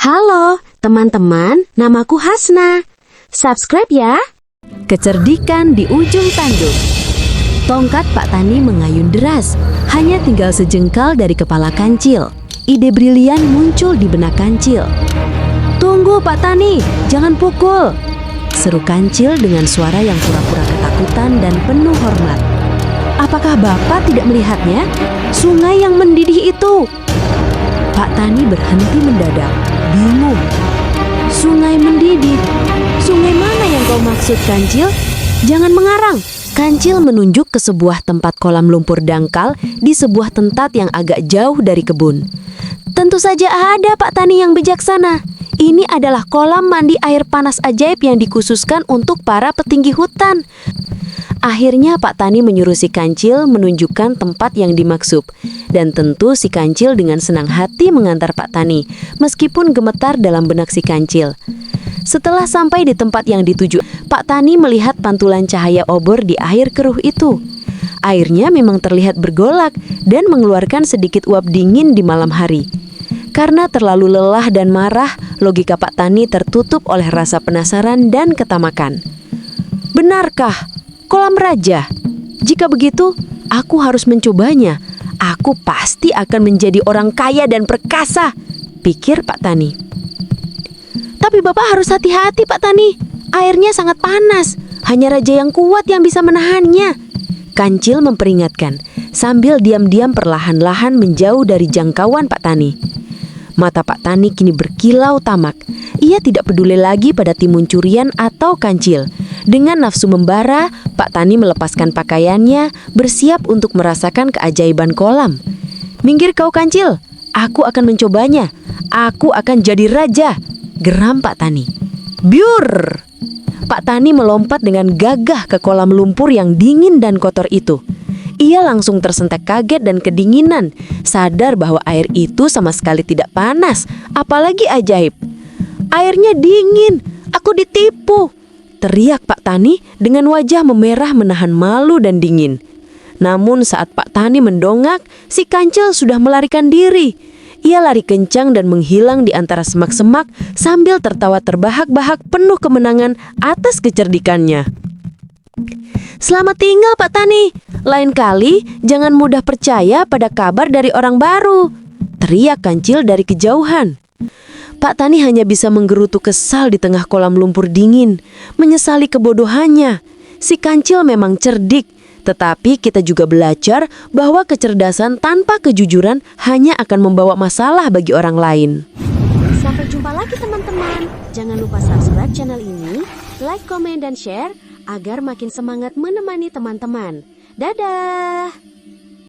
Halo, teman-teman, namaku Hasna. Subscribe ya. Kecerdikan di ujung tanduk. Tongkat Pak Tani mengayun deras, hanya tinggal sejengkal dari kepala Kancil. Ide brilian muncul di benak Kancil. "Tunggu Pak Tani, jangan pukul!" seru Kancil dengan suara yang pura-pura ketakutan dan penuh hormat. "Apakah Bapak tidak melihatnya? Sungai yang mendidih itu!" Pak Tani berhenti mendadak, bingung. "Sungai mendidih? Sungai mana yang kau maksud, Kancil? Jangan mengarang." Kancil menunjuk ke sebuah tempat kolam lumpur dangkal di sebuah tempat yang agak jauh dari kebun. "Tentu saja ada, Pak Tani yang bijaksana. Ini adalah kolam mandi air panas ajaib yang dikhususkan untuk para petinggi hutan." Akhirnya Pak Tani menyuruh si Kancil menunjukkan tempat yang dimaksud. Dan tentu si Kancil dengan senang hati mengantar Pak Tani, meskipun gemetar dalam benak si Kancil. Setelah sampai di tempat yang dituju, Pak Tani melihat pantulan cahaya obor di air keruh itu. Airnya memang terlihat bergolak dan mengeluarkan sedikit uap dingin di malam hari. Karena terlalu lelah dan marah, logika Pak Tani tertutup oleh rasa penasaran dan ketamakan. "Benarkah? Kolam raja? Jika begitu, aku harus mencobanya. Aku pasti akan menjadi orang kaya dan perkasa," pikir Pak Tani. "Tapi Bapak harus hati-hati, Pak Tani. Airnya sangat panas. Hanya raja yang kuat yang bisa menahannya," Kancil memperingatkan, sambil diam-diam perlahan-lahan menjauh dari jangkauan Pak Tani. Mata Pak Tani kini berkilau tamak. Ia tidak peduli lagi pada timun curian atau Kancil. Dengan nafsu membara, Pak Tani melepaskan pakaiannya, bersiap untuk merasakan keajaiban kolam. "Minggir kau, Kancil. Aku akan mencobanya. Aku akan jadi raja," geram Pak Tani. "Biur!" Pak Tani melompat dengan gagah ke kolam lumpur yang dingin dan kotor itu. Ia langsung tersentak kaget dan kedinginan, sadar bahwa air itu sama sekali tidak panas, apalagi ajaib. "Airnya dingin, aku ditipu!" teriak Pak Tani dengan wajah memerah menahan malu dan dingin. Namun saat Pak Tani mendongak, si Kancil sudah melarikan diri. Ia lari kencang dan menghilang di antara semak-semak sambil tertawa terbahak-bahak penuh kemenangan atas kecerdikannya. "Selamat tinggal Pak Tani. Lain kali jangan mudah percaya pada kabar dari orang baru," teriak Kancil dari kejauhan. Pak Tani hanya bisa menggerutu kesal di tengah kolam lumpur dingin, menyesali kebodohannya. Si Kancil memang cerdik, tetapi kita juga belajar bahwa kecerdasan tanpa kejujuran hanya akan membawa masalah bagi orang lain. Sampai jumpa lagi teman-teman. Jangan lupa subscribe channel ini, like, komen, dan share agar makin semangat menemani teman-teman. Dadah!